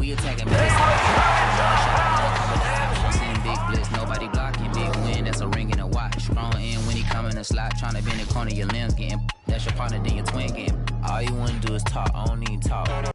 we attacking me. It's like one shot, one cover the option. Seen big blitz, nobody blocking. Big win, that's a ring and a watch. Strong in when he come in the slot, tryna bend the corner, your limbs getting. That's your partner, then your twin getting. All you wanna do is talk, I don't need talk.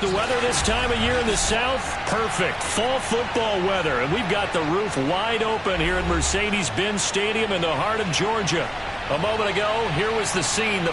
The weather this time of year in the South, perfect. Fall football weather. And we've got the roof wide open here at Mercedes-Benz Stadium in the heart of Georgia. A moment ago, here was the scene.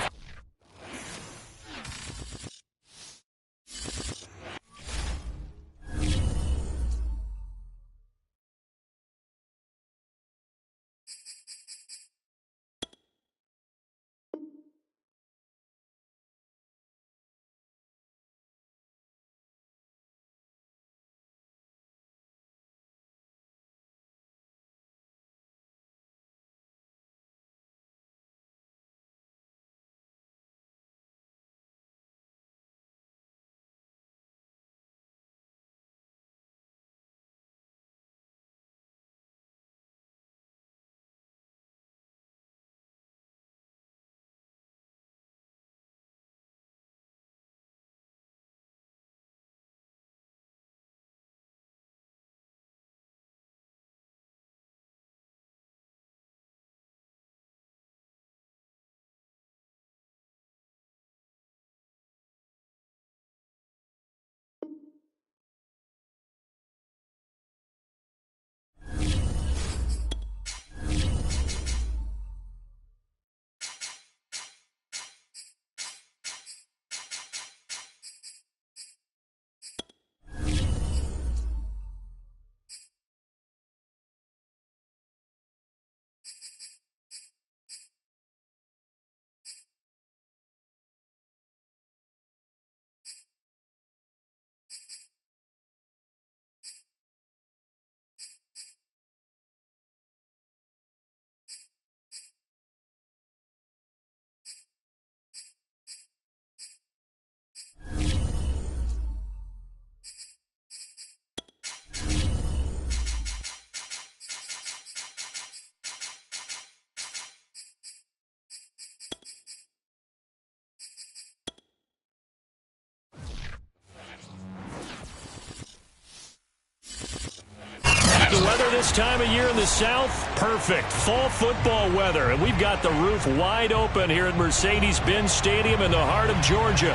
The weather this time of year in the South, perfect. Fall football weather. And we've got the roof wide open here at Mercedes-Benz Stadium in the heart of Georgia.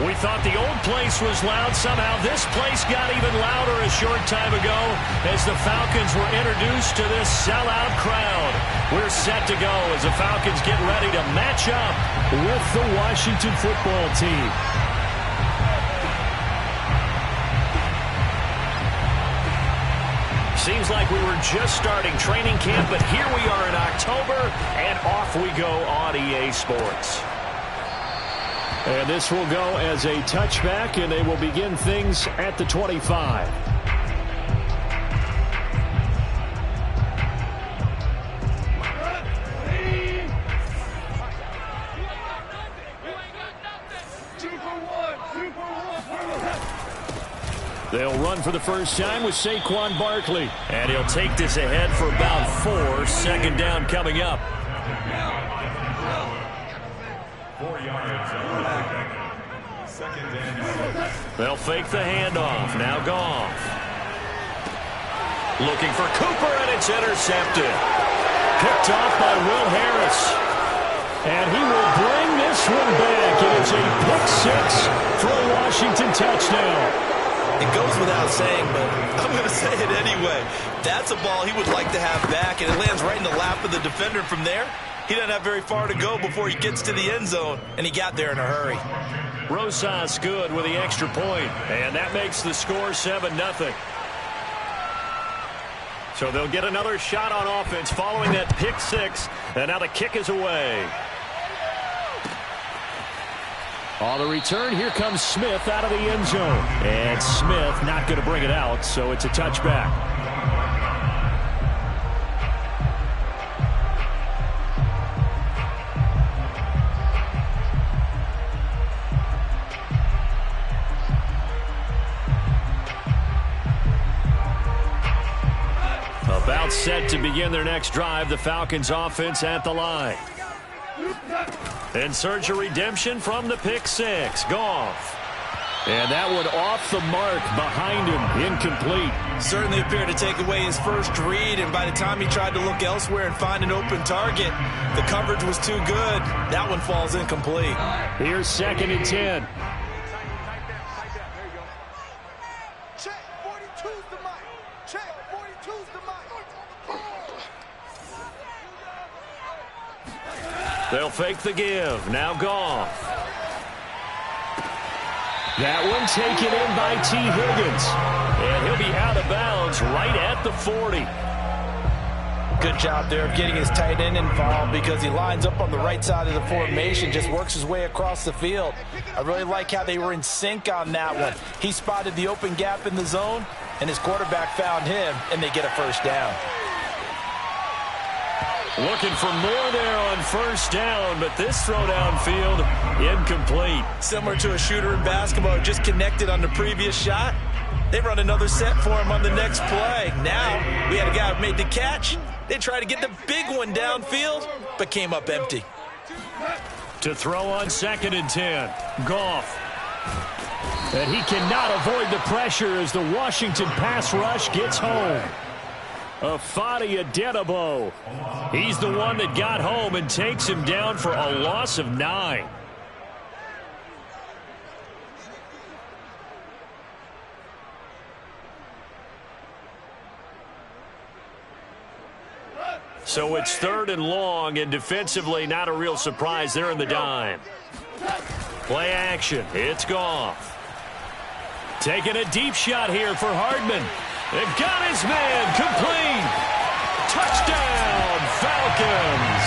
We thought the old place was loud. Somehow this place got even louder a short time ago as the Falcons were introduced to this sellout crowd. We're set to go as the Falcons get ready to match up with the Washington football team. Seems like we were just starting training camp, but here we are in October, and off we go on EA Sports. And this will go as a touchback, and they will begin things at the 25. They'll run for the first time with Saquon Barkley. And he'll take this ahead for about 4. Second down coming up. 4 yards. Second down. They'll fake the handoff. Now Goff. Looking for Cooper, and it's intercepted. Picked off by Will Harris. And he will bring this one back. It is a pick-6 for a Washington touchdown. It goes without saying, but I'm going to say it anyway. That's a ball he would like to have back, and it lands right in the lap of the defender from there. He doesn't have very far to go before he gets to the end zone, and he got there in a hurry. Rosas good with the extra point, and that makes the score 7-0. So they'll get another shot on offense following that pick-6, and now the kick is away. On the return, here comes Smith out of the end zone. And Smith not going to bring it out, so it's a touchback. About set to begin their next drive, the Falcons offense at the line. And search a redemption from the pick-6. Goff. And that one off the mark behind him. Incomplete. Certainly appeared to take away his first read, and by the time he tried to look elsewhere and find an open target, the coverage was too good. That one falls incomplete. Here's 2nd and 10. They'll fake the give. Now Goff. That one taken in by T. Higgins. And he'll be out of bounds right at the 40. Good job there of getting his tight end involved because he lines up on the right side of the formation, just works his way across the field. I really like how they were in sync on that one. He spotted the open gap in the zone, and his quarterback found him, and they get a first down. Looking for more there on first down, but this throw downfield incomplete. Similar to a shooter in basketball, just connected on the previous shot. They run another set for him on the next play. Now, we had a guy who made the catch. They tried to get the big one downfield, but came up empty. To throw on 2nd and 10, Goff. And he cannot avoid the pressure as the Washington pass rush gets home. Afadi Adenabo. He's the one that got home and takes him down for a loss of 9. So it's 3rd and long, and defensively not a real surprise. They're in the dime. Play action. It's Goff. Taking a deep shot here for Hardman. They've got his man complete. Touchdown, Falcons.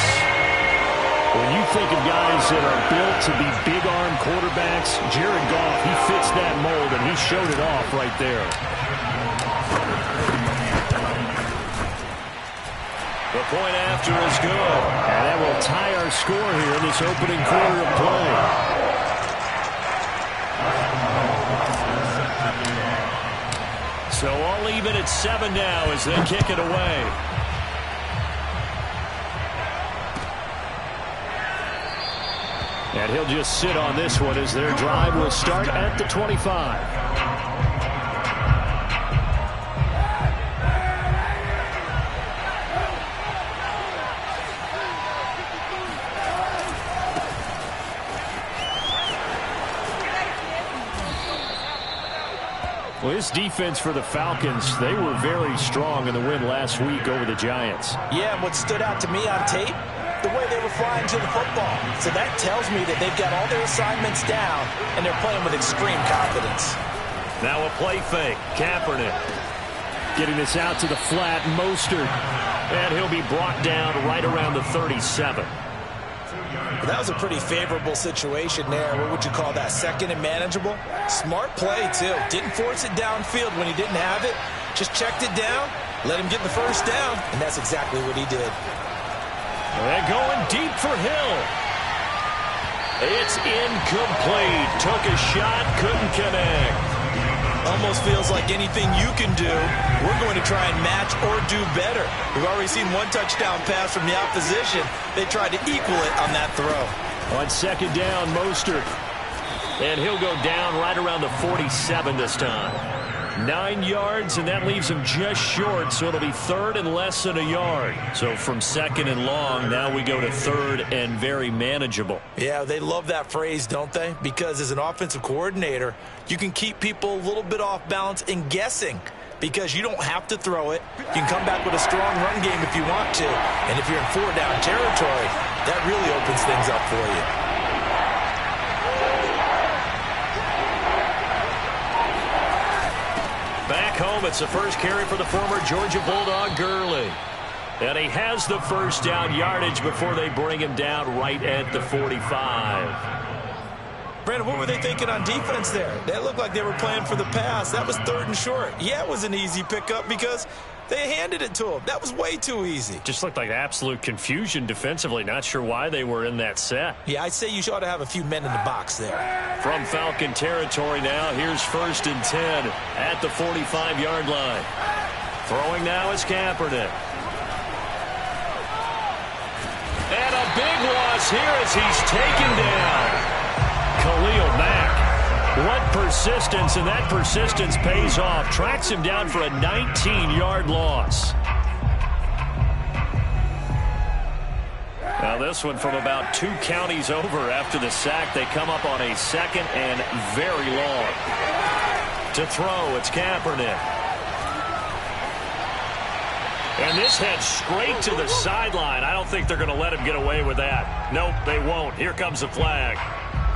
When you think of guys that are built to be big-arm quarterbacks, Jared Goff, he fits that mold, and he showed it off right there. The point after is good. And that will tie our score here in this opening quarter of play. So all even at 7 now as they kick it away. And he'll just sit on this one as their drive will start at the 25. Well, this defense for the Falcons, they were very strong in the win last week over the Giants. Yeah, and what stood out to me on tape, the way they were flying to the football. So that tells me that they've got all their assignments down, and they're playing with extreme confidence. Now a play fake. Kaepernick getting this out to the flat. Mostert. And he'll be brought down right around the 37. That was a pretty favorable situation there. What would you call that? 2nd and manageable? Smart play, too. Didn't force it downfield when he didn't have it. Just checked it down, let him get the first down, and that's exactly what he did. And going deep for Hill. It's incomplete. Took a shot, couldn't connect. Almost feels like anything you can do, we're going to try and match or do better. We've already seen one touchdown pass from the opposition. They tried to equal it on that throw. On 2nd down, Mostert. And he'll go down right around the 47 this time. 9 yards, and that leaves him just short, so it'll be 3rd and less than a yard. So from 2nd and long, now we go to 3rd and very manageable. Yeah, they love that phrase, don't they? Because as an offensive coordinator, you can keep people a little bit off balance and guessing because you don't have to throw it. You can come back with a strong run game if you want to. And if you're in 4-down territory, that really opens things up for you. Back home, it's the first carry for the former Georgia Bulldog, Gurley. And he has the first down yardage before they bring him down right at the 45. Brandon, what were they thinking on defense there? They looked like they were playing for the pass. That was 3rd and short. Yeah, it was an easy pickup because they handed it to him. That was way too easy. Just looked like absolute confusion defensively. Not sure why they were in that set. Yeah, I'd say you ought to have a few men in the box there. From Falcon territory now, here's 1st and 10 at the 45-yard line. Throwing now is Kaepernick. And a big loss here as he's taken down. Khalil Mack. What persistence, and that persistence pays off. Tracks him down for a 19-yard loss. Now this one from about 2 counties over after the sack. They come up on a 2nd and very long. To throw, it's Kaepernick. And this heads straight to the sideline. I don't think they're going to let him get away with that. Nope, they won't. Here comes the flag.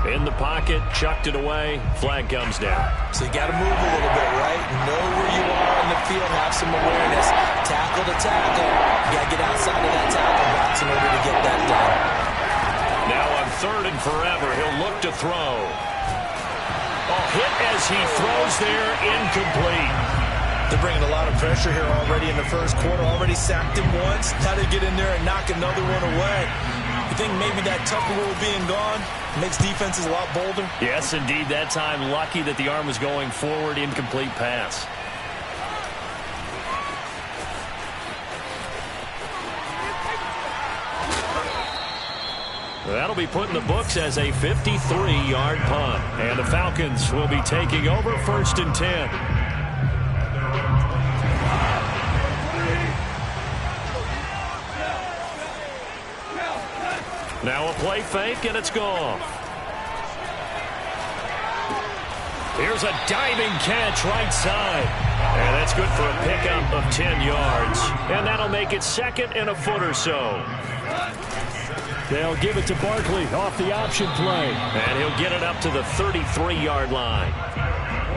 In the pocket, chucked it away, flag comes down. So you got to move a little bit, right? Know where you are in the field, have some awareness. Tackle to tackle. You got to get outside of that tackle box in order to get that done. Now on 3rd and forever, he'll look to throw. Hit as he throws there, incomplete. They're bringing a lot of pressure here already in the first quarter. Already sacked him once. Now they get in there and knock another one away. You think maybe that tougher rule being gone makes defenses a lot bolder? Yes, indeed. That time, lucky that the arm was going forward, incomplete pass. That'll be put in the books as a 53-yard punt. And the Falcons will be taking over 1st and 10. Now a play fake, and it's gone. Here's a diving catch right side. And that's good for a pickup of 10 yards. And that'll make it 2nd and a foot or so. They'll give it to Barkley off the option play. And he'll get it up to the 33-yard line.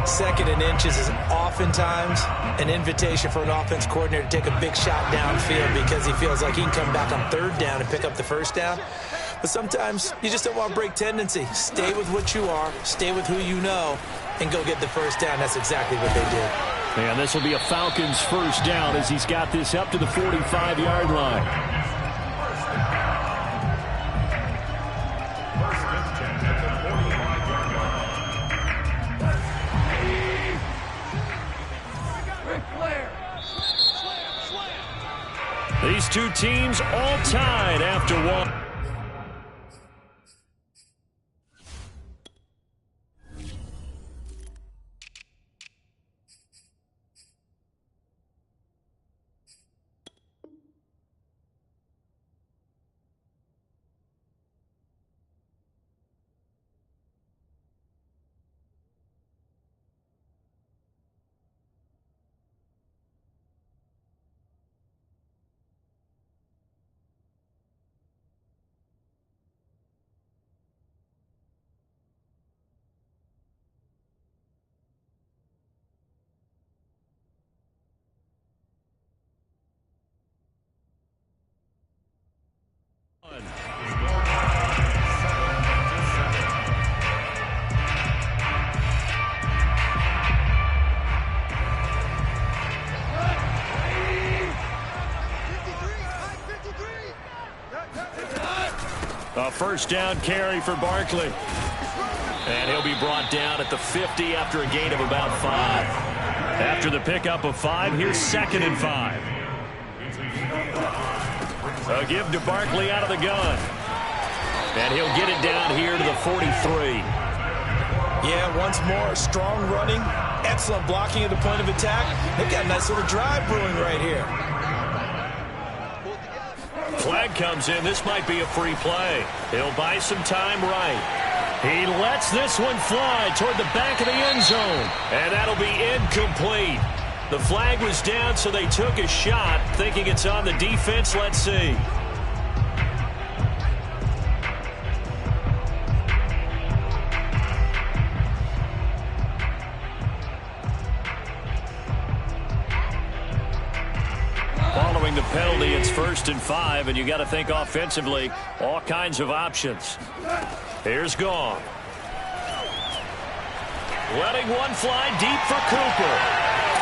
2nd and inches is oftentimes an invitation for an offense coordinator to take a big shot downfield because he feels like he can come back on 3rd down and pick up the 1st down. But sometimes you just don't want to break tendency. Stay with what you are, stay with who you know, and go get the 1st down. That's exactly what they did. And this will be a Falcons 1st down as he's got this up to the 45-yard line. These two teams all tied after one. A 1st down carry for Barkley. And he'll be brought down at the 50 after a gain of about 5. After the pickup of 5, here's 2nd and 5. A give to Barkley out of the gun. And he'll get it down here to the 43. Yeah, once more, strong running, excellent blocking at the point of attack. They've got a nice little drive brewing right here. Flag comes in. This might be a free play. He'll buy some time right. He lets this one fly toward the back of the end zone. And that'll be incomplete. The flag was down, so they took a shot, thinking it's on the defense. Let's see. Following the penalty, it's 1st and 5, and you got to think offensively, all kinds of options. Here's Gone. Letting one fly deep for Cooper.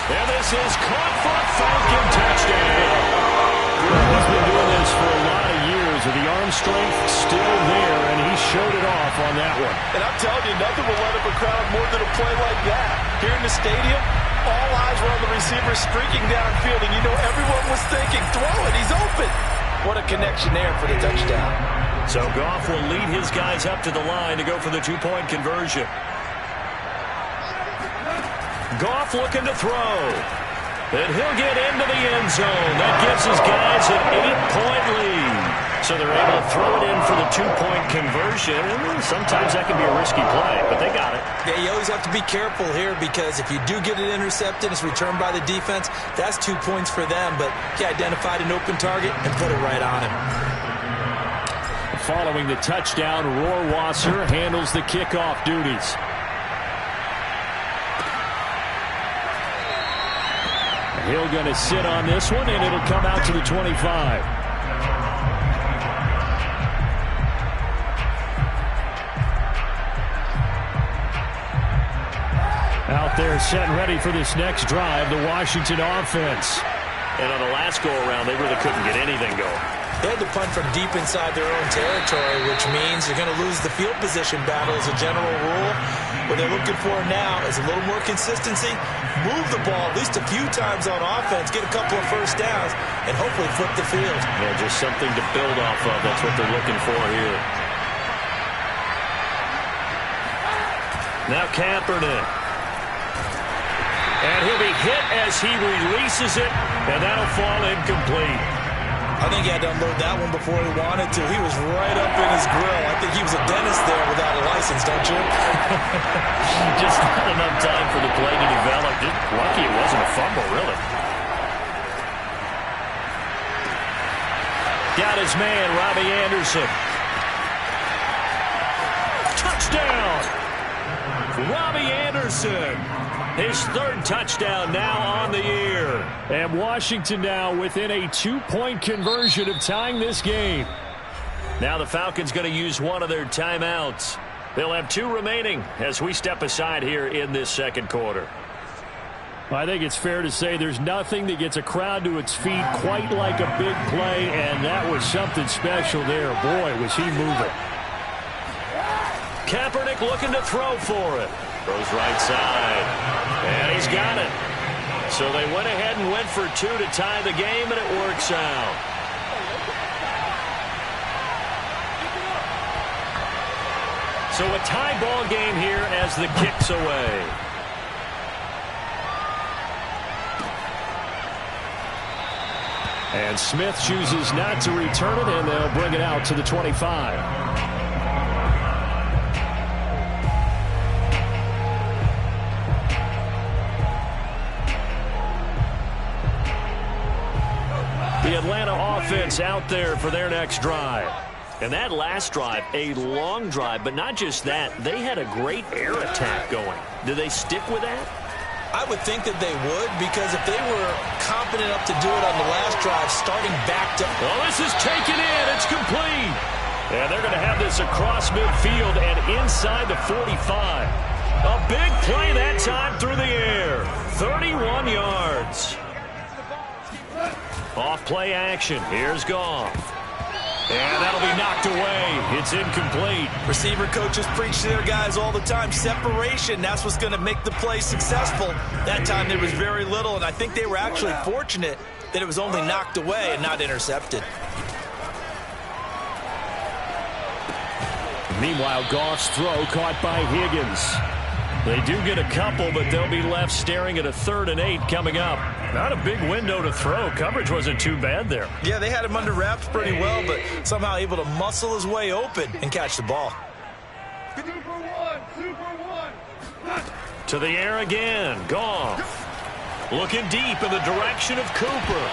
And this is caught for a Falcon touchdown. He's been doing this for a lot of years, with the arm strength still there, and he showed it off on that one. And I'm telling you, nothing will let up a crowd more than a play like that. Here in the stadium, all eyes were on the receiver streaking downfield, and you know everyone was thinking, throw it, he's open. What a connection there for the touchdown. So Goff will lead his guys up to the line to go for the 2-point conversion. Goff looking to throw. And he'll get into the end zone. That gives his guys an 8-point lead. So they're able to throw it in for the two-point conversion. Sometimes that can be a risky play, but they got it. Yeah, you always have to be careful here because if you do get it intercepted, it's returned by the defense, that's 2 points for them. But he identified an open target and put it right on him. Following the touchdown, Rohrwasser handles the kickoff duties. He'll going to sit on this one, and it'll come out to the 25. Out there set and ready for this next drive, the Washington offense. And on the last go-around, they really couldn't get anything going. They had to punt from deep inside their own territory, which means you're going to lose the field position battle as a general rule. What they're looking for now is a little more consistency, move the ball at least a few times on offense, get a couple of first downs, and hopefully flip the field. Yeah, just something to build off of. That's what they're looking for here. Now Kaepernick. And he'll be hit as he releases it, and that'll fall incomplete. I think he had to unload that one before he wanted to. He was right up in his grill. I think he was a dentist there without a license, don't you? Just not enough time for the play to develop. Just lucky it wasn't a fumble, really. Got his man, Robbie Anderson. Touchdown! Robbie Anderson. His third touchdown now on the year. And Washington now within a 2-point conversion of tying this game. Now the Falcons going to use one of their timeouts. They'll have 2 remaining as we step aside here in this second quarter. I think it's fair to say there's nothing that gets a crowd to its feet quite like a big play, and that was something special there. Boy, was he moving. Kaepernick looking to throw for it. Throws right side. And he's got it. So they went ahead and went for 2 to tie the game, and it works out. So a tie ball game here as the kick's away. And Smith chooses not to return it, and they'll bring it out to the 25. The Atlanta offense out there for their next drive. And that last drive, a long drive, but not just that. They had a great air attack going. Do they stick with that? I would think that they would, because if they were confident enough to do it on the last drive, starting back to... Well, this is taken in. It's complete. And they're going to have this across midfield and inside the 45. A big play that time through the air. 31 yards. Off play action. Here's Goff. And that'll be knocked away. It's incomplete. Receiver coaches preach to their guys all the time. Separation, that's what's going to make the play successful. That time there was very little, and I think they were actually fortunate that it was only knocked away and not intercepted. Meanwhile, Goff's throw caught by Higgins. They do get a couple, but they'll be left staring at a 3rd and 8 coming up. Not a big window to throw. Coverage wasn't too bad there. Yeah, they had him under wraps pretty well, but somehow able to muscle his way open and catch the ball. Super one. To the air again. Goff. Looking deep in the direction of Cooper.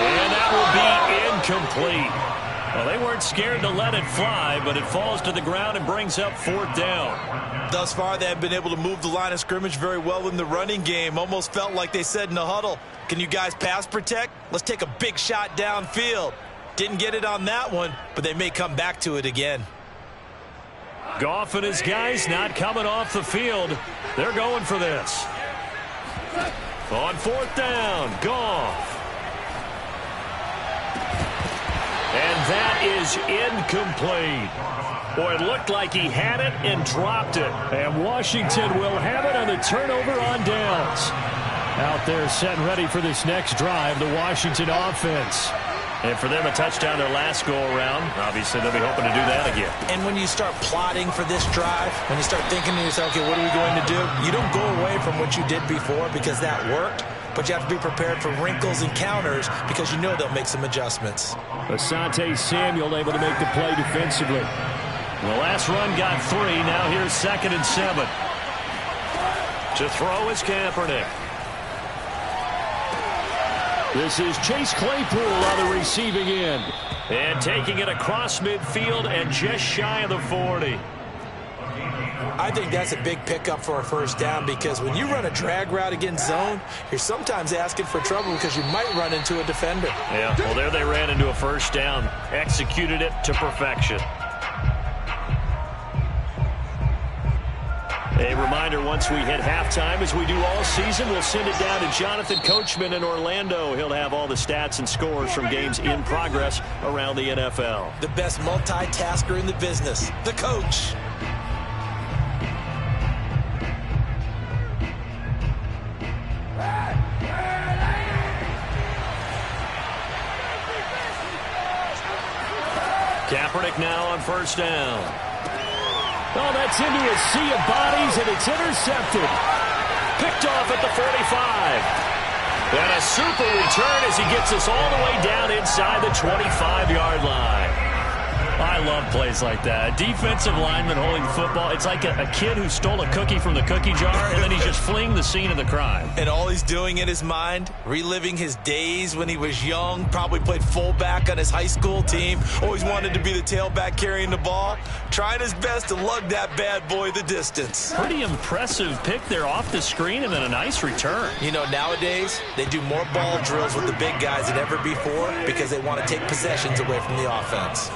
And that will be incomplete. Well, they weren't scared to let it fly, but it falls to the ground and brings up 4th down. Thus far, they have been able to move the line of scrimmage very well in the running game. Almost felt like they said in the huddle, can you guys pass protect? Let's take a big shot downfield. Didn't get it on that one, but they may come back to it again. Goff and his guys not coming off the field. They're going for this. On 4th down, Goff. And that is incomplete. Boy, it looked like he had it and dropped it. And Washington will have it on the turnover on downs. Out there set and ready for this next drive, the Washington offense. And for them, a touchdown their last go-around. Obviously, they'll be hoping to do that again. And when you start plotting for this drive, when you start thinking to yourself, okay, what are we going to do? You don't go away from what you did before because that worked. but you have to be prepared for wrinkles and counters because you know they'll make some adjustments. Asante Samuel able to make the play defensively. The last run got 3. Now here's 2nd and 7. To throw is Kaepernick. This is Chase Claypool on the receiving end. And taking it across midfield and just shy of the 40. I think that's a big pickup for a first down because when you run a drag route against zone, you're sometimes asking for trouble because you might run into a defender. Yeah, well, there they ran into a first down. Executed it to perfection. A reminder, once we hit halftime, as we do all season, we'll send it down to Jonathan Coachman in Orlando. He'll have all the stats and scores from games in progress around the NFL. The best multitasker in the business, the coach. Kaepernick now on first down. Oh, that's into a sea of bodies, and it's intercepted. Picked off at the 45. And a super return as he gets us all the way down inside the 25-yard line. I love plays like that. A defensive lineman holding the football. It's like a kid who stole a cookie from the cookie jar, and then he's just fleeing the scene of the crime. And all he's doing in his mind, reliving his days when he was young, probably played fullback on his high school team, always wanted to be the tailback carrying the ball, trying his best to lug that bad boy the distance. Pretty impressive pick there off the screen and then a nice return. You know, nowadays, they do more ball drills with the big guys than ever before because they want to take possessions away from the offense.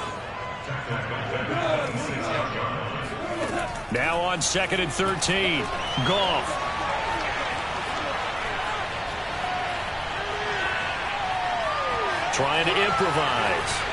Now on 2nd and 13. Goff. Trying to improvise.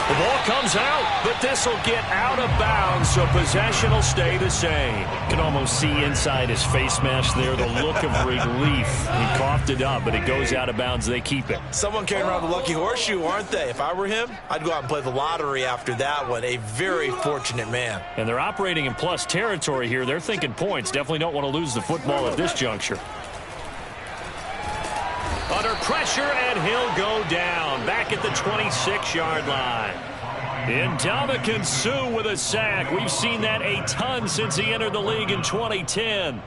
The ball comes out, but this will get out of bounds, so possession will stay the same. You can almost see inside his face mask there the look of relief. He coughed it up, but it goes out of bounds. They keep it. Someone carrying around the lucky horseshoe, aren't they? If I were him, I'd go out and play the lottery after that one. A very fortunate man. And they're operating in plus territory here. They're thinking points. Definitely don't want to lose the football at this juncture. Under pressure, and he'll go down. Back at the 26-yard line. Ndamukong Suh with a sack. We've seen that a ton since he entered the league in 2010.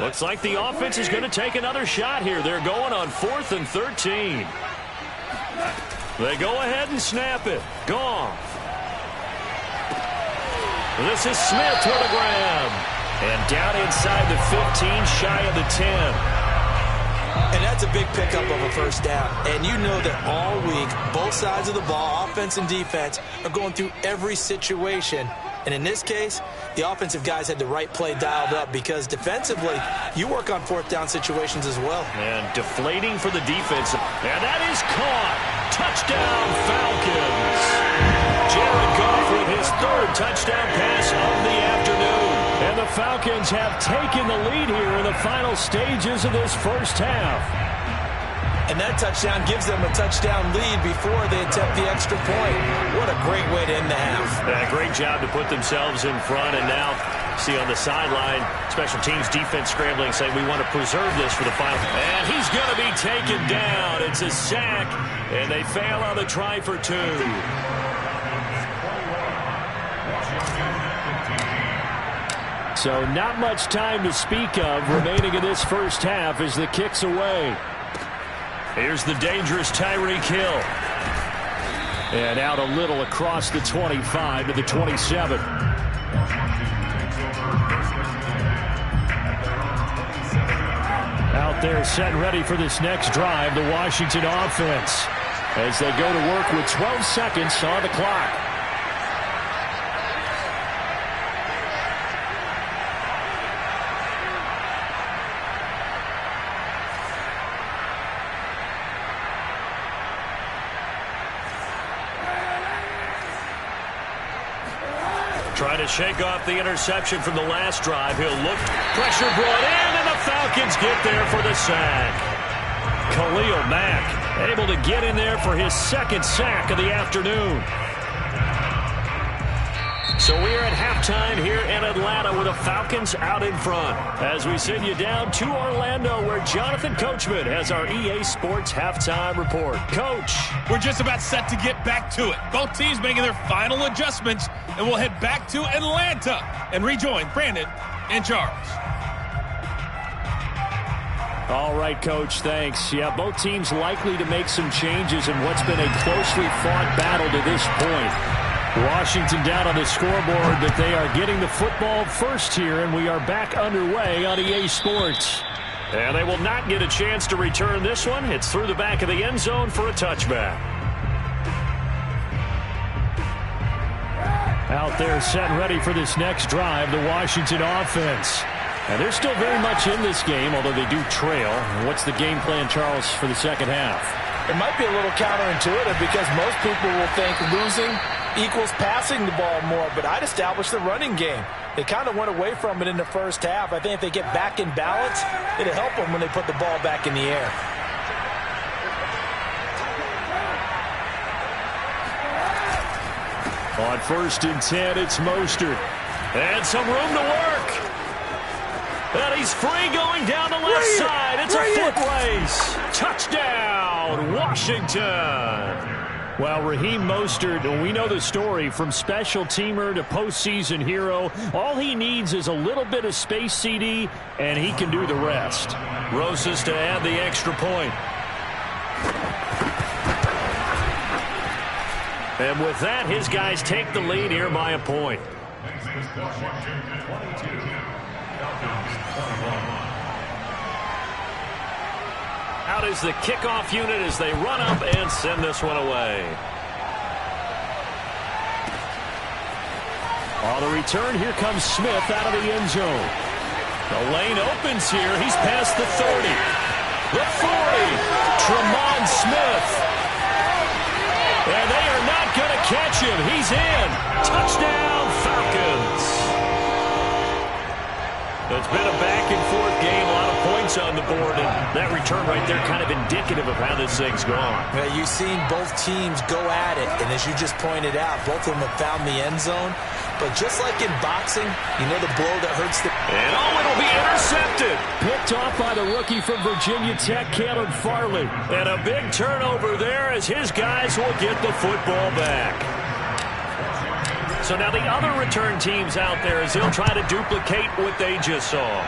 Looks like the offense is going to take another shot here. They're going on 4th and 13. They go ahead and snap it. Goff. This is Smith with a grab. And down inside the 15, shy of the 10. And that's a big pickup of a first down. And you know that all week, both sides of the ball, offense and defense, are going through every situation. And in this case, the offensive guys had the right play dialed up because defensively, you work on 4th down situations as well. And deflating for the defense. And that is caught. Touchdown, Falcons. Jared Goff with his 3rd touchdown pass of the afternoon. And the Falcons have taken the lead here in the final stages of this first half. And that touchdown gives them a touchdown lead before they attempt the extra point. What a great way to end the half. Yeah, great job to put themselves in front. And now, see on the sideline, special teams defense scrambling, saying we want to preserve this for the final. And he's going to be taken down. It's a sack, and they fail on the try for 2. So not much time to speak of remaining in this first half as the kick's away. Here's the dangerous Tyreek Hill. And out a little across the 25 to the 27. Out there set and ready for this next drive, the Washington offense, as they go to work with 12 seconds on the clock. Trying to shake off the interception from the last drive. He'll look. Pressure brought in, and the Falcons get there for the sack. Khalil Mack able to get in there for his 2nd sack of the afternoon. So we're at halftime here in Atlanta with the Falcons out in front. As we send you down to Orlando where Jonathan Coachman has our EA Sports halftime report. Coach. We're just about set to get back to it. Both teams making their final adjustments, and we'll head back to Atlanta and rejoin Brandon and Charles. All right, Coach, thanks. Yeah, both teams likely to make some changes in what's been a closely fought battle to this point. Washington down on the scoreboard, but they are getting the football first here, and we are back underway on EA Sports. And they will not get a chance to return this one. It's through the back of the end zone for a touchback. Out there set and ready for this next drive, the Washington offense. And they're still very much in this game, although they do trail. What's the game plan, Charles, for the second half? It might be a little counterintuitive because most people will think losing equals passing the ball more, but I'd establish the running game. They kind of went away from it in the first half. I think if they get back in balance, it'll help them when they put the ball back in the air. On 1st and 10, it's Mostert. And some room to work. And he's free going down the left side. It's a foot race. Touchdown, Washington. Well, Raheem Mostert, we know the story, from special teamer to postseason hero. All he needs is a little bit of space, CD, and he can do the rest. Rosas to add the extra point. And with that, his guys take the lead here by a point. Out is the kickoff unit as they run up and send this one away. On the return, here comes Smith out of the end zone. The lane opens here. He's past the 30. The 40. Tremont Smith. And they are not going to catch him. He's in. Touchdown, Falcons. It's been a back-and-forth game, a lot of points on the board, and that return right there kind of indicative of how this thing's gone. Yeah, you've seen both teams go at it, and as you just pointed out, both of them have found the end zone. But just like in boxing, you know the blow that hurts the... And it'll be intercepted. Picked off by the rookie from Virginia Tech, Caleb Farley. And a big turnover there as his guys will get the football back. So now the other return teams out there as they'll try to duplicate what they just saw.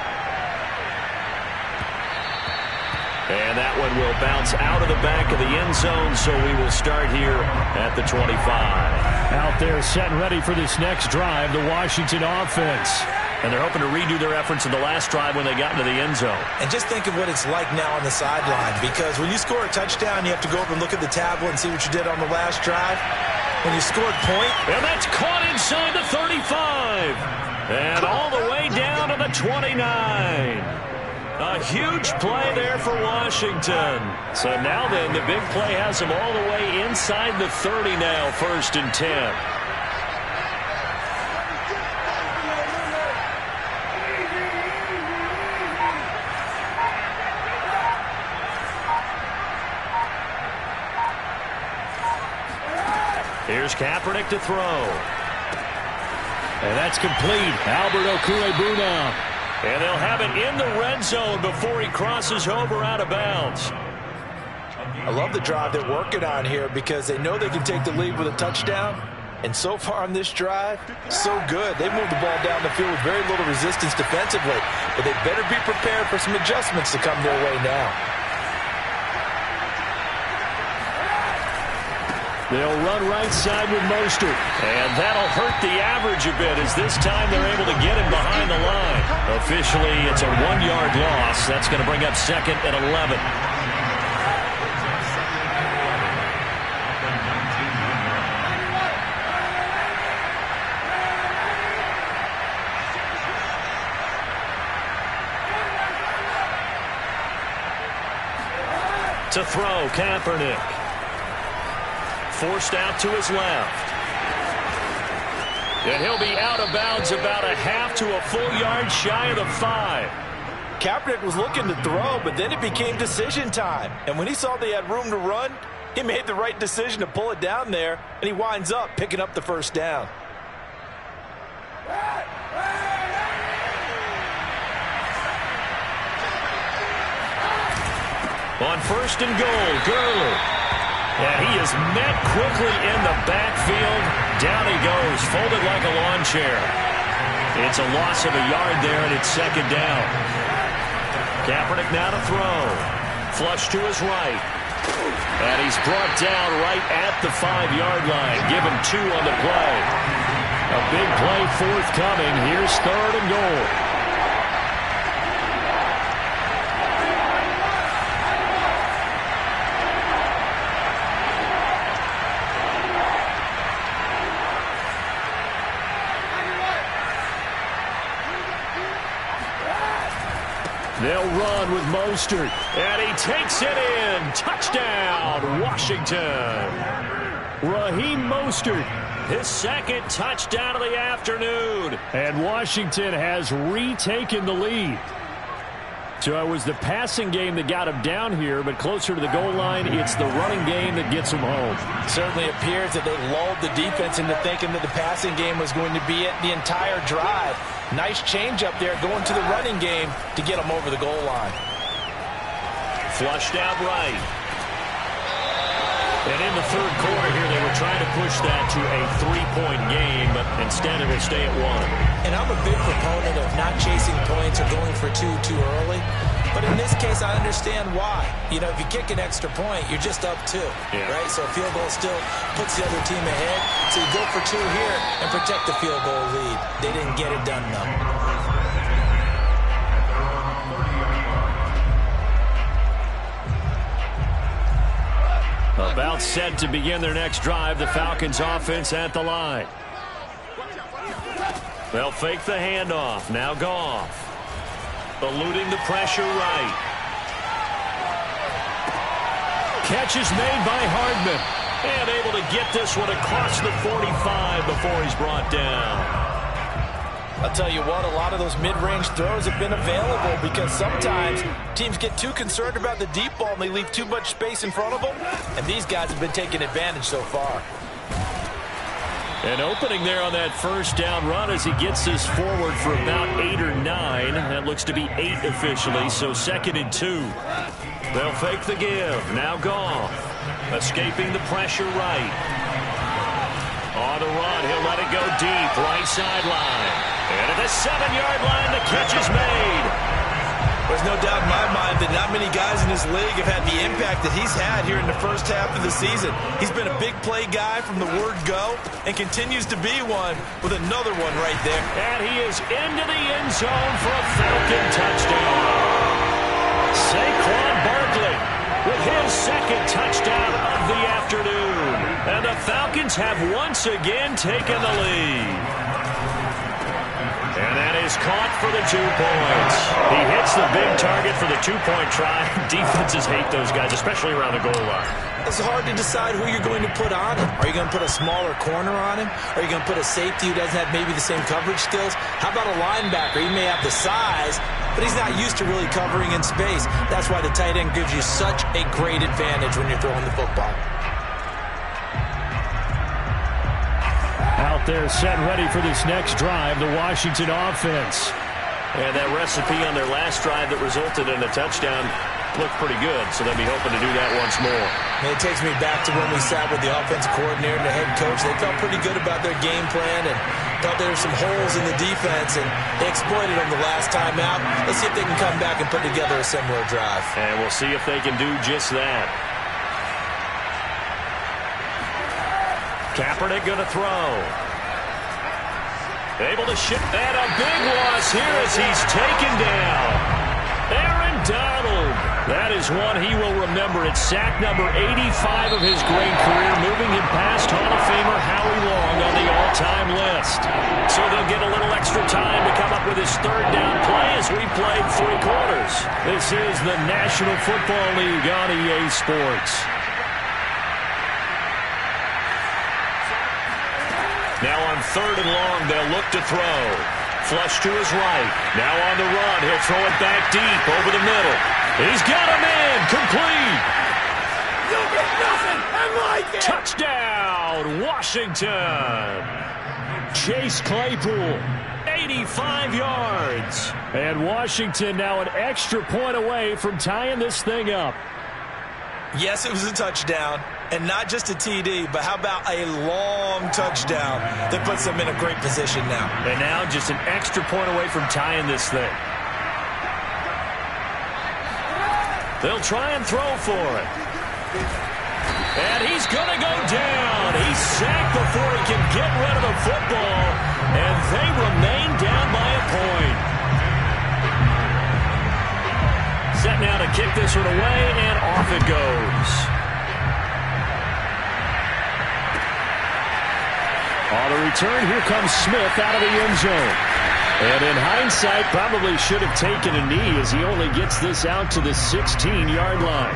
And that one will bounce out of the back of the end zone, so we will start here at the 25. Out there set and ready for this next drive, the Washington offense. And they're hoping to redo their efforts in the last drive when they got into the end zone. And just think of what it's like now on the sideline, because when you score a touchdown, you have to go over and look at the tablet and see what you did on the last drive. When you scored point. And that's caught inside the 35. And all the way down to the 29. A huge play there for Washington. So now then, the big play has them all the way inside the 30 now, 1st and 10. Here's Kaepernick to throw. And that's complete. Albert Okwuegbunam. And they'll have it in the red zone before he crosses over out of bounds. I love the drive they're working on here because they know they can take the lead with a touchdown. And so far on this drive, so good. They moved the ball down the field with very little resistance defensively. But they better be prepared for some adjustments to come their way now. They'll run right side with Mostert. And that'll hurt the average a bit as this time they're able to get him behind the line. Officially, it's a 1-yard loss. That's going to bring up 2nd and 11. To throw, Kaepernick. Forced out to his left. And he'll be out of bounds about a half to a full yard shy of the 5. Kaepernick was looking to throw, but then it became decision time. And when he saw they had room to run, he made the right decision to pull it down there, and he winds up picking up the 1st down. On first and goal, Gurley. And he is met quickly in the backfield. Down he goes, folded like a lawn chair. It's a loss of a yard there, and it's second down. Kaepernick now to throw. Flush to his right. And he's brought down right at the 5-yard line. Give him 2 on the play. A big play forthcoming. Here's third and goal. They'll run with Mostert, and he takes it in. Touchdown, Washington. Raheem Mostert, his second touchdown of the afternoon. And Washington has retaken the lead. So it was the passing game that got him down here, but closer to the goal line, it's the running game that gets him home. Certainly appears that they lulled the defense into thinking that the passing game was going to be it the entire drive. Nice change up there going to the running game to get them over the goal line. Flushed out right. And in the third quarter here, they were trying to push that to a 3-point game, but instead it'll stay at 1. And I'm a big proponent of not chasing points or going for two too early. But in this case, I understand why. You know, if you kick an extra point, you're just up 2, right? So a field goal still puts the other team ahead. So you go for 2 here and protect the field goal lead. They didn't get it done, though. About set to begin their next drive, the Falcons offense at the line. They'll fake the handoff. Now Goff. Eluding the pressure right. Catch is made by Hardman. And able to get this one across the 45 before he's brought down. I'll tell you what, a lot of those mid-range throws have been available because sometimes teams get too concerned about the deep ball and they leave too much space in front of them. And these guys have been taking advantage so far. An opening there on that first down run as he gets this forward for about 8 or 9. That looks to be 8 officially, so 2nd and 2. They'll fake the give. Now Goff. Escaping the pressure right. On the run, he'll let it go deep. Right sideline. And at the 7-yard line, the catch is made. There's no doubt in my mind that not many guys in this league have had the impact that he's had here in the first half of the season. He's been a big play guy from the word go and continues to be one with another one right there. And he is into the end zone for a Falcon touchdown. Saquon Barkley with his second touchdown of the afternoon. And the Falcons have once again taken the lead. And that is caught for the 2 points. He hits the big target for the 2-point try. Defenses hate those guys, especially around the goal line. It's hard to decide who you're going to put on him. Are you going to put a smaller corner on him? Are you going to put a safety who doesn't have maybe the same coverage skills? How about a linebacker? He may have the size, but he's not used to really covering in space. That's why the tight end gives you such a great advantage when you're throwing the football. Out there set ready for this next drive, the Washington offense. And that recipe on their last drive that resulted in a touchdown looked pretty good, so they'll be hoping to do that once more. And it takes me back to when we sat with the offensive coordinator and the head coach. They felt pretty good about their game plan and thought there were some holes in the defense, and they exploited them the last time out. Let's see if they can come back and put together a similar drive. And we'll see if they can do just that. Kaepernick going to throw. Able to ship that. A big loss here as he's taken down. Aaron Donald. That is one he will remember. It's sack number 85 of his great career, moving him past Hall of Famer Howie Long on the all-time list. So they'll get a little extra time to come up with his third down play as we played 3 quarters. This is the National Football League on EA Sports. Now on 3rd and long, they'll look to throw. Flush to his right. Now on the run. He'll throw it back deep over the middle. He's got him in. Complete. You get nothing and like it. Touchdown, Washington. Chase Claypool, 85 yards. And Washington now an extra point away from tying this thing up. Yes, it was a touchdown, and not just a TD, but how about a long touchdown that puts them in a great position now. And now just an extra point away from tying this thing. They'll try and throw for it. And he's going to go down. He's sacked before he can get rid of the football, and they remain down by a point. Set now to kick this one away, and off it goes. On the return, here comes Smith out of the end zone. And in hindsight, probably should have taken a knee as he only gets this out to the 16-yard line.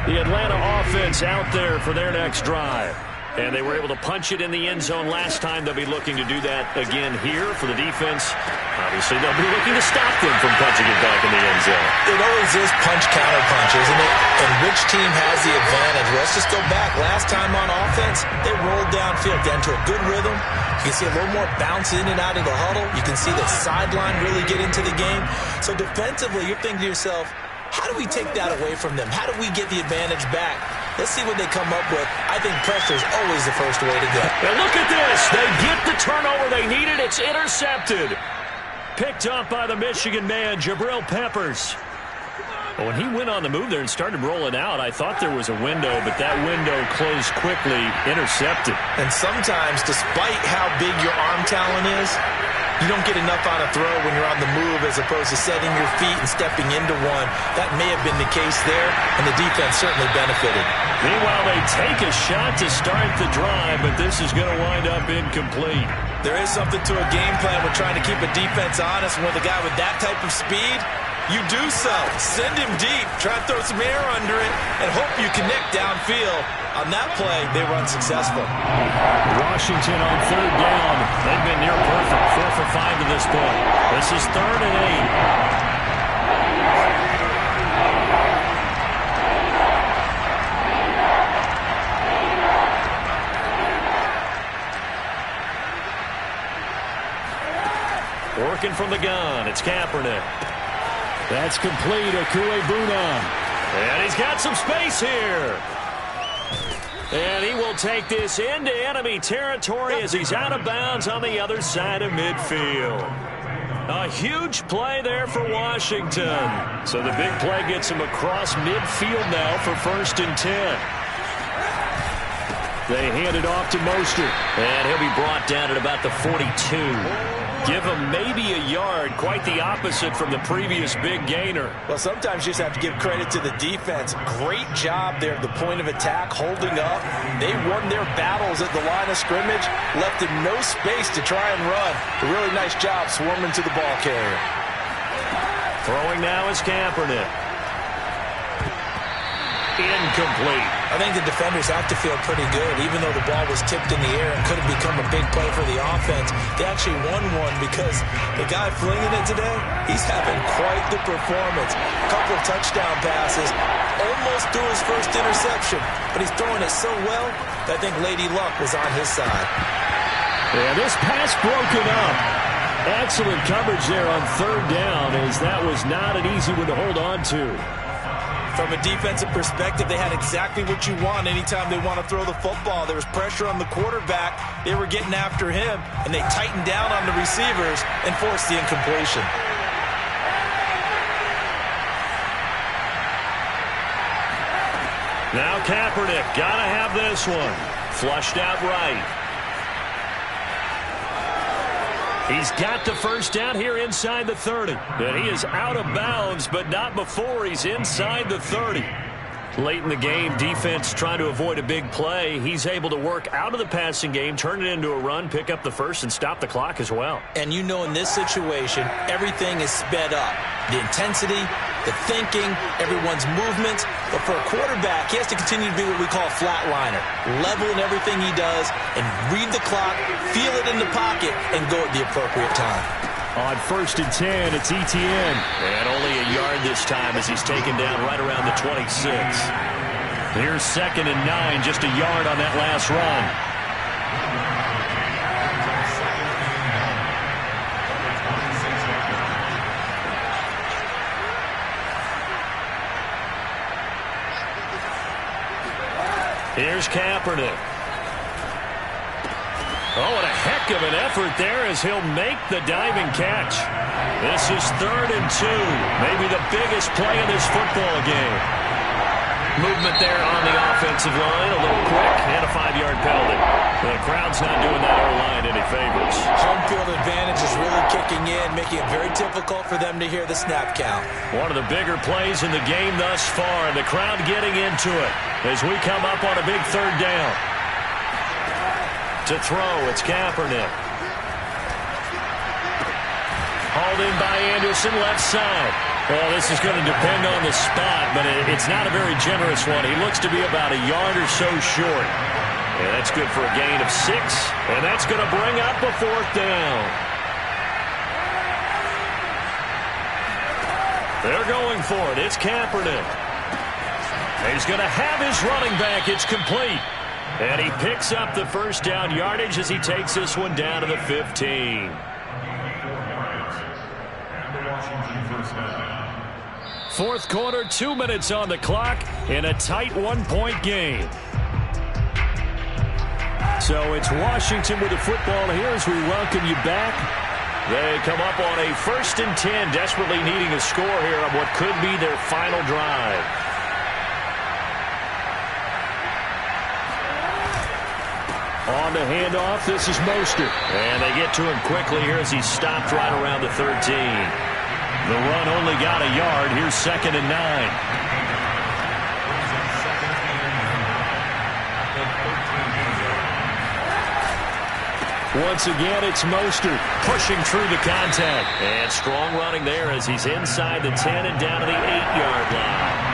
The Atlanta offense out there for their next drive. And they were able to punch it in the end zone last time. They'll be looking to do that again here for the defense. Obviously, they'll be looking to stop them from punching it back in the end zone. It always is punch-counter-punch, isn't it? And which team has the advantage? Let's just go back. Last time on offense, they rolled downfield, got into a good rhythm. You can see a little more bounce in and out of the huddle. You can see the sideline really get into the game. So defensively, you're thinking to yourself, how do we take that away from them? How do we get the advantage back? Let's see what they come up with. I think pressure is always the first way to go. And look at this. They get the turnover they needed. It's intercepted. Picked up by the Michigan man, Jabril Peppers. When he went on the move there and started rolling out, I thought there was a window, but that window closed quickly, intercepted. And sometimes, despite how big your arm talent is, you don't get enough on a throw when you're on the move as opposed to setting your feet and stepping into one. That may have been the case there, and the defense certainly benefited. Meanwhile, they take a shot to start the drive, but this is going to wind up incomplete. There is something to a game plan with trying to keep a defense honest. When the guy with that type of speed, you do so. Send him deep, try to throw some air under it, and hope you connect downfield. On that play, they were unsuccessful. Washington on third down. They've been near perfect, 4 for 5 to this point. This is 3rd and 8. Working from the gun, it's Kaepernick. That's complete, Akue-Buna. And he's got some space here. And he will take this into enemy territory as he's out of bounds on the other side of midfield. A huge play there for Washington. So the big play gets him across midfield now for 1st and 10. They hand it off to Mostert. And he'll be brought down at about the 42. Give him maybe a yard, quite the opposite from the previous big gainer. Well, sometimes you just have to give credit to the defense. Great job there at the point of attack, holding up. They won their battles at the line of scrimmage, left him no space to try and run. A really nice job swarming to the ball carrier. Throwing now is Kaepernick. Incomplete. I think the defenders have to feel pretty good. Even though the ball was tipped in the air and could have become a big play for the offense, they actually won one because the guy flinging it today, he's having quite the performance. A couple of touchdown passes, almost threw his first interception, but he's throwing it so well that I think Lady Luck was on his side. Yeah, this pass broken up. Excellent coverage there on 3rd down, as that was not an easy one to hold on to. From a defensive perspective, they had exactly what you want anytime they want to throw the football. There was pressure on the quarterback. They were getting after him, and they tightened down on the receivers and forced the incompletion. Now Kaepernick, gotta have this one. Flushed out right. He's got the first down here inside the 30. And he is out of bounds, but not before he's inside the 30. Late in the game, defense trying to avoid a big play. He's able to work out of the passing game, turn it into a run, pick up the first, and stop the clock as well. And you know in this situation, everything is sped up. The intensity, the thinking, everyone's movements. But for a quarterback, he has to continue to be what we call a flatliner. Level in everything he does and read the clock, feel it in the pocket, and go at the appropriate time. On 1st and 10, it's Etienne. And only a yard this time as he's taken down right around the 26. Here's 2nd and 9, just a yard on that last run. Here's Kaepernick. Oh, and a heck of an effort there as he'll make the diving catch. This is 3rd and 2. Maybe the biggest play of this football game. Movement there on the offensive line. A little quick and a 5-yard penalty. The crowd's not doing that O-line any favors. Home field advantage is really kicking in, making it very difficult for them to hear the snap count. One of the bigger plays in the game thus far. The crowd getting into it as we come up on a big 3rd down. To throw, it's Kaepernick. Hauled in by Anderson, left side. Well, this is going to depend on the spot, but it's not a very generous one. He looks to be about a yard or so short. And that's good for a gain of 6, and that's going to bring up a 4th down. They're going for it. It's Kaepernick. He's going to have his running back. It's complete. And he picks up the 1st down yardage as he takes this one down to the 15. 4th quarter, 2 minutes on the clock in a tight 1-point game. So it's Washington with the football here as we welcome you back. They come up on a 1st and 10, desperately needing a score here on what could be their final drive. On the handoff, this is Mostert. And they get to him quickly here as he stopped right around the 13. The run only got a yard. Here's 2nd and 9. Once again, it's Mostert pushing through the contact. And strong running there as he's inside the 10 and down to the 8-yard line.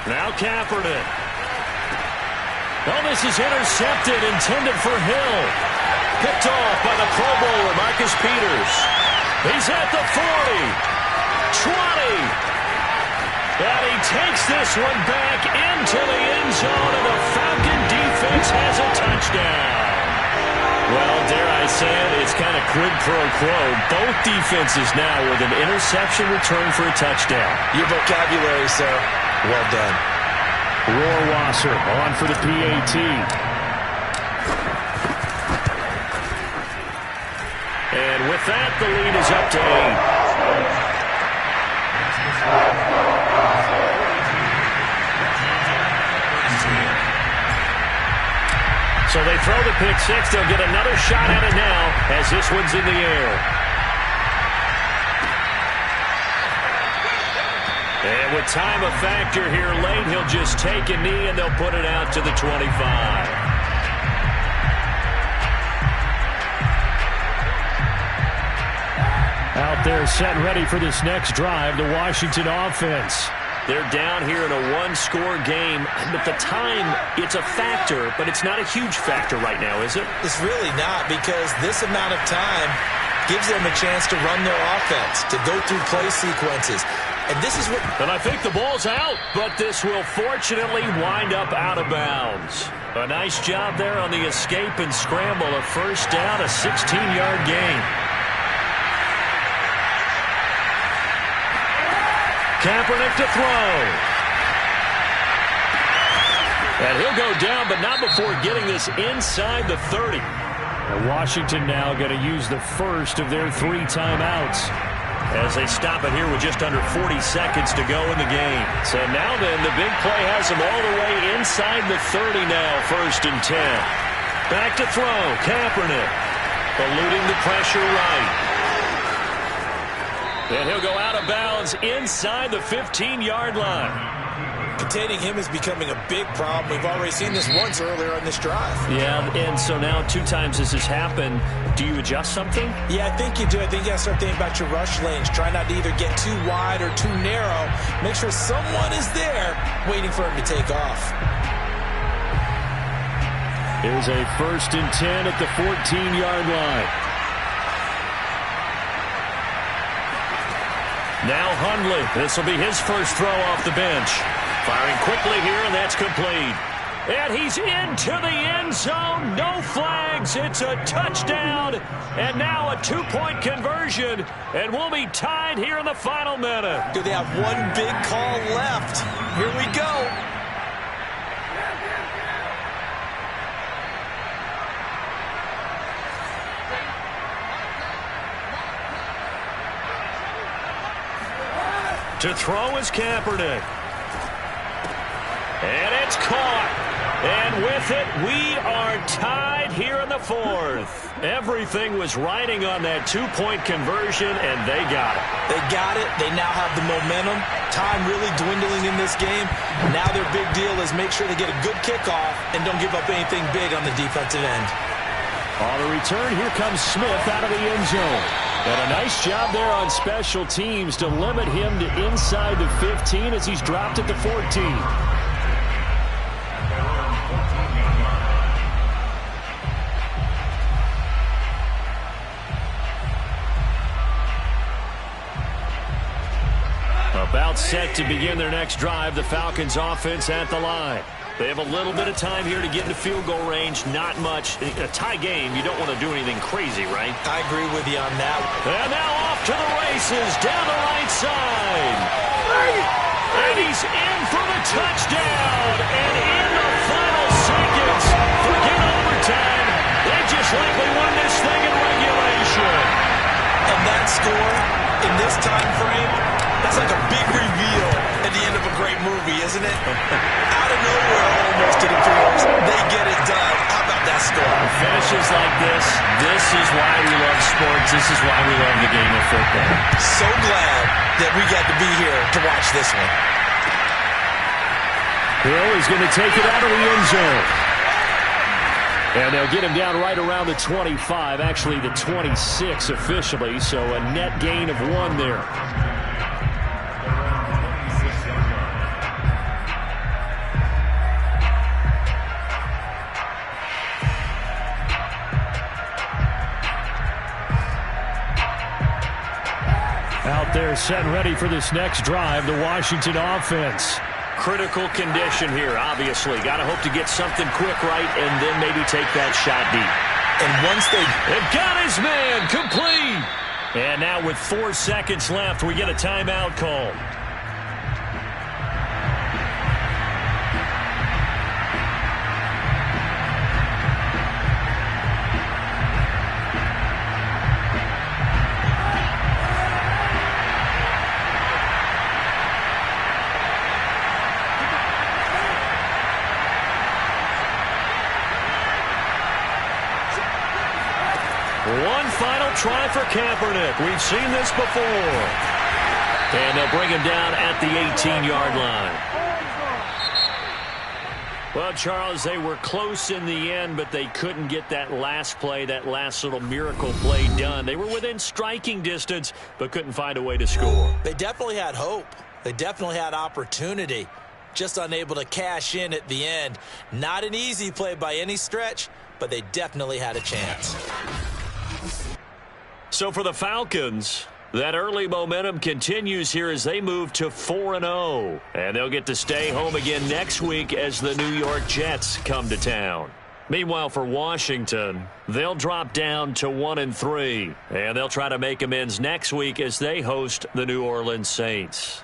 Now Kaepernick. Oh, this is intercepted, intended for Hill. Picked off by the Pro Bowler, Marcus Peters. He's at the 40. 20. And he takes this one back into the end zone, and the Falcon defense has a touchdown. Well, dare I say it, it's kind of quid pro quo. Both defenses now with an interception return for a touchdown. Your vocabulary, sir. Well done. Rohrwasser on for the PAT. And with that, the lead is up to 8. So they throw the pick 6. They'll get another shot at it now as this one's in the air. And with time a factor here late, he'll just take a knee and they'll put it out to the 25. Out there set ready for this next drive, the Washington offense. They're down here in a one-score game, but the time, it's a factor, but it's not a huge factor right now, is it? It's really not, because this amount of time gives them a chance to run their offense, to go through play sequences. And this is what... And I think the ball's out, but this will fortunately wind up out of bounds. A nice job there on the escape and scramble. A first down, a 16-yard gain. Kaepernick to throw. And he'll go down, but not before getting this inside the 30. And Washington now going to use the first of their 3 timeouts as they stop it here with just under 40 seconds to go in the game. So now then, the big play has them all the way inside the 30 now, 1st and 10. Back to throw, Kaepernick, eluding the pressure right. And he'll go out of bounds inside the 15-yard line. Containing him is becoming a big problem. We've already seen this once earlier on this drive. Yeah, and so now 2 times this has happened. Do you adjust something? Yeah, I think you do. I think you got to start thinking about your rush lanes. Try not to either get too wide or too narrow. Make sure someone is there waiting for him to take off. Here's a 1st and 10 at the 14-yard line. Now Hundley. This will be his first throw off the bench. Firing quickly here, and that's complete. And he's into the end zone. No flags. It's a touchdown. And now a two-point conversion. And we'll be tied here in the final minute. Do they have one big call left? Here we go. To throw is Kaepernick. And it's caught. And with it, we are tied here in the fourth. Everything was riding on that two-point conversion, and they got it. They got it. They now have the momentum. Time really dwindling in this game. Now their big deal is make sure they get a good kickoff and don't give up anything big on the defensive end. On the return, here comes Smith out of the end zone. And a nice job there on special teams to limit him to inside the 15 as he's dropped at the 14. About set to begin their next drive, the Falcons offense at the line. They have a little bit of time here to get into field goal range. Not much. A tie game, you don't want to do anything crazy, right? I agree with you on that. And now off to the races down the right side. And he's in for the touchdown. And in the final seconds, forget overtime. They just likely won this thing in regulation. And that score in this time frame, that's like a big reveal at the end of a great movie, isn't it? Out of nowhere, almost to the field. They get it done. How about that score? Finishes like this is why we love sports. This is why we love the game of football. So glad that we got to be here to watch this one. Hill is going to take it out of the end zone. And they'll get him down right around the 25, actually the 26 officially, so a net gain of 1 there. Out there set and ready for this next drive, the Washington offense. Critical condition here, obviously. Got to hope to get something quick right and then maybe take that shot deep. And once they've got his man complete. And now with 4 seconds left, we get a timeout call. One final try for Kaepernick. We've seen this before. And they'll bring him down at the 18-yard line. Well, Charles, they were close in the end, but they couldn't get that last play, that last little miracle play done. They were within striking distance, but couldn't find a way to score. They definitely had hope. They definitely had opportunity. Just unable to cash in at the end. Not an easy play by any stretch, but they definitely had a chance. So for the Falcons, that early momentum continues here as they move to 4-0. And they'll get to stay home again next week as the New York Jets come to town. Meanwhile, for Washington, they'll drop down to 1-3. And they'll try to make amends next week as they host the New Orleans Saints.